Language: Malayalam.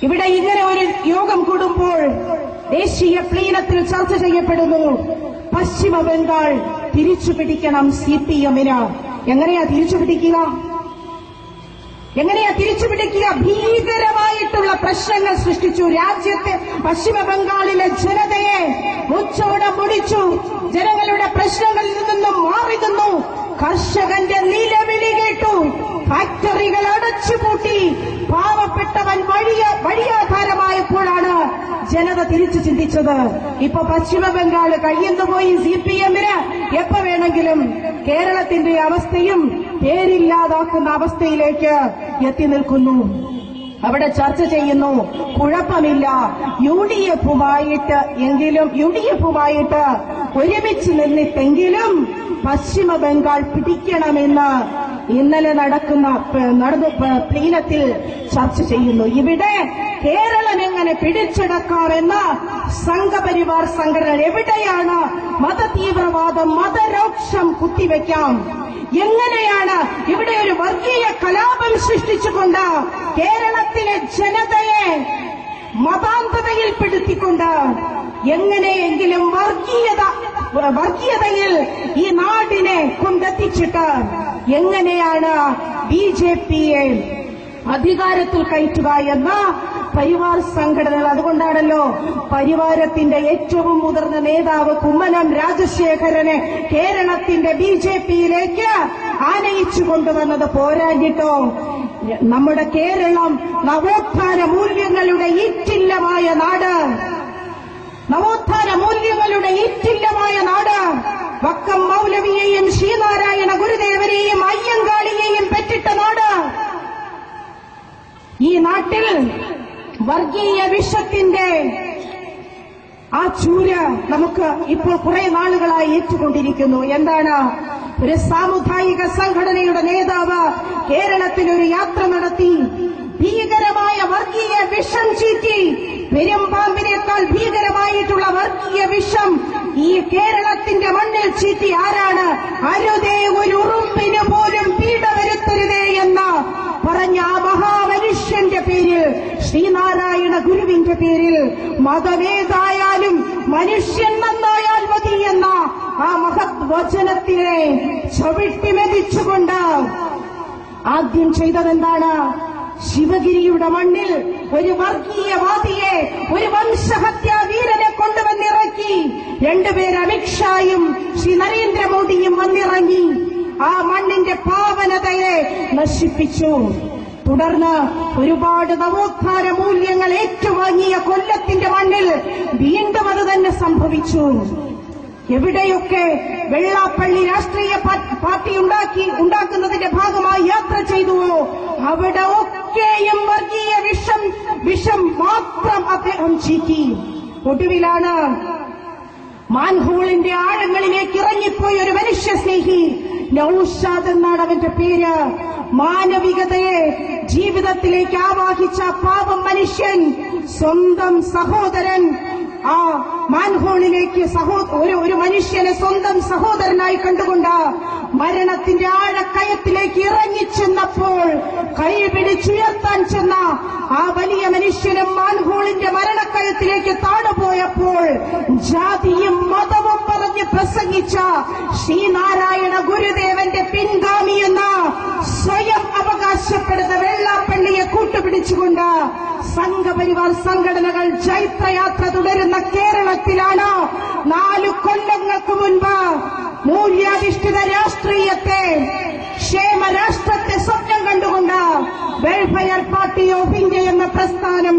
ഇവിടെ ഇങ്ങനെ ഒരു യോഗം കൂടുമ്പോൾ ദേശീയ പ്ലീനത്തിൽ ചർച്ച ചെയ്യപ്പെടുന്നു. പശ്ചിമ ബംഗാൾ തിരിച്ചുപിടിക്കണം CPM-ന്. എങ്ങനെയാ തിരിച്ചുപിടിക്കുക? ഭീകരമായിട്ടുള്ള പ്രശ്നങ്ങൾ സൃഷ്ടിച്ചു. രാജ്യത്തെ പശ്ചിമ ബംഗാളിലെ ജനതയെ മുച്ചോടെ മുടിച്ചു. ജനങ്ങളുടെ പ്രശ്നങ്ങളിൽ നിന്നും മാറി നിന്നു. കർഷകന്റെ നിലവിളി കേട്ടു. ഫാക്ടറികൾ അടച്ചുപൂട്ടി. പാവപ്പെട്ടവൻ വഴിയാധാരമായപ്പോഴാണ് ജനത തിരിച്ചു ചിന്തിച്ചത്. ഇപ്പൊ പശ്ചിമ ബംഗാൾ കഴിയുന്നുപോയി CPM-ന്. എപ്പോ വേണമെങ്കിലും കേരളത്തിന്റെ അവസ്ഥയും പേരില്ലാതാക്കുന്ന അവസ്ഥയിലേക്ക് എത്തി നിൽക്കുന്നു. അവിടെ ചർച്ച ചെയ്യുന്നു. കുഴപ്പമില്ല, യുഡിഎഫുമായിട്ട് ഒരുമിച്ച് നിന്നിട്ടെങ്കിലും പശ്ചിമ ബംഗാൾ പിടിക്കണമെന്ന് ഇന്നലെ നടന്ന പ്ലീനത്തിൽ ചർച്ച ചെയ്യുന്നു. ഇവിടെ കേരളം എങ്ങനെ പിടിച്ചെടുക്കാമെന്ന് സംഘപരിവാർ സംഘടന എവിടെയാണ് മതതീവ്രവാദം, മതരോക്ഷം കുത്തിവെക്കാം? എങ്ങനെയാണ് ഇവിടെ ഒരു വർഗീയ കലാപം സൃഷ്ടിച്ചുകൊണ്ട് കേരളത്തിലെ ജനതയെ മതാന്തതയിൽപ്പെടുത്തിക്കൊണ്ട് എങ്ങനെയെങ്കിലും വർഗീയതയിൽ ഈ നാടിനെ കൊണ്ടെത്തിച്ചിട്ട് എങ്ങനെയാണ് BJP-യെ അധികാരത്തിൽ കയറ്റുക എന്ന പരിവാർ സംഘടനകൾ. അതുകൊണ്ടാണല്ലോ പരിവാരത്തിന്റെ ഏറ്റവും മുതിർന്ന നേതാവ് കുമ്മനം രാജശേഖരനെ കേരളത്തിന്റെ BJP-യിലേക്ക് ആനയിച്ചു കൊണ്ടുവന്നത്. പോരാഞ്ഞിട്ടോ നമ്മുടെ കേരളം നവോത്ഥാന മൂല്യങ്ങളുടെ ഈറ്റില്ലമായ നാട്, വക്കം മൗലവിയെയും ശ്രീനാരായണ ഗുരുദേവനെയും അയ്യങ്കാളിയെയും പെറ്റിട്ട നാട്. ഈ നാട്ടിൽ വർഗീയ വിഷത്തിന്റെ ആ ചൂര് നമുക്ക് ഇപ്പോൾ കുറെ നാളുകളായി ഏറ്റുകൊണ്ടിരിക്കുന്നു. എന്താണ്? ഒരു സാമുദായിക സംഘടനയുടെ നേതാവ് കേരളത്തിൽ ഒരു യാത്ര നടത്തി. ഭീകരമായ വർഗീയ വിഷം ചീറ്റി. പെരുമ്പാമ്പിനേക്കാൾ ഭീകരമായിട്ടുള്ള വർഗീയ വിഷം ഈ കേരളത്തിന്റെ മണ്ണിൽ ചീറ്റി ആരാണ്? അരുതേ, ഒരു ഉറുമ്പിന് പോലും പീഡ വരുത്തരുതേ എന്ന് പറഞ്ഞ ആ മഹാമനുഷ്യന്റെ പേരിൽ, ശ്രീനാരായണ ഗുരുവിന്റെ പേരിൽ, മതമേതായാലും മനുഷ്യൻ നന്നായാൽ മതി എന്ന ആ മഹത് വചനത്തിനെ ചവിട്ടിമെതിച്ചുകൊണ്ട് ആദ്യം ചെയ്തതെന്താണ്? ശിവഗിരിയുടെ മണ്ണിൽ ഒരു വർഗീയവാദിയെ, ഒരു വംശഹത്യാ വീരനെ കൊണ്ടുവന്നിറക്കി. രണ്ടുപേര് അമിത്ഷായും ശ്രീ നരേന്ദ്രമോദിയും വന്നിറങ്ങി ആ മണ്ണിന്റെ പാവനതയെ നശിപ്പിച്ചു. തുടർന്ന് ഒരുപാട് നവോത്ഥാന മൂല്യങ്ങൾ ഏറ്റുവാങ്ങിയ കൊല്ലത്തിന്റെ മണ്ണിൽ വീണ്ടും അത് തന്നെ സംഭവിച്ചു. എവിടെയൊക്കെ വെള്ളാപ്പള്ളി രാഷ്ട്രീയ പാർട്ടി ഉണ്ടാക്കുന്നതിന്റെ ഭാഗമായി യാത്ര ചെയ്തുവോ അവിടെ ഒക്കെയും വർഗീയ വിഷം മാത്രം അദ്ദേഹം ചീറ്റി. ഒടുവിലാണ് മാൻഹോളിന്റെ ആഴങ്ങളിലേക്ക് ഇറങ്ങിപ്പോയ ഒരു മനുഷ്യസ്നേഹി, നൌഷാദ് എന്നാണ് അവന്റെ പേര്. മാനവികതയെ ജീവിതത്തിലേക്ക് ആവാഹിച്ച പാവം മനുഷ്യൻ സ്വന്തം സഹോദരൻ ആ മാൻഹോളിലേക്ക് ഒരു മനുഷ്യനെ സ്വന്തം സഹോദരനായി കണ്ടുകൊണ്ട് മരണത്തിന്റെ ആഴക്കയത്തിലേക്ക് ഇറങ്ങിച്ചെന്നപ്പോൾ കൈപിടിച്ചുയർത്താൻ ചെന്ന ആ വലിയ മനുഷ്യനും മാൻഹോളിന്റെ മരണക്കയത്തിലേക്ക് താണുപോയപ്പോൾ ജാതിയും മതവും പറഞ്ഞ് പ്രസംഗിച്ച ശ്രീനാരായണ ഗുരുദേവന്റെ പിൻഗാമിയെന്ന് സ്വയം അവകാശപ്പെടുന്ന വെള്ളാപ്പള്ളിയെ കൂട്ടുപിടിച്ചുകൊണ്ട് സംഘപരിവാർ സംഘടനകൾ ജൈത്രയാത്ര തുടരുന്ന കേരളത്തിലാണ് 4 കൊല്ലങ്ങൾക്ക് മുൻപ് മൂല്യാധിഷ്ഠിത രാഷ്ട്രീയത്തെ, ക്ഷേമരാഷ്ട്രത്തെ സ്വപ്നം കണ്ടുകൊണ്ട് വെൽഫെയർ പാർട്ടി ഓഫ് ഇന്ത്യ എന്ന പ്രസ്ഥാനം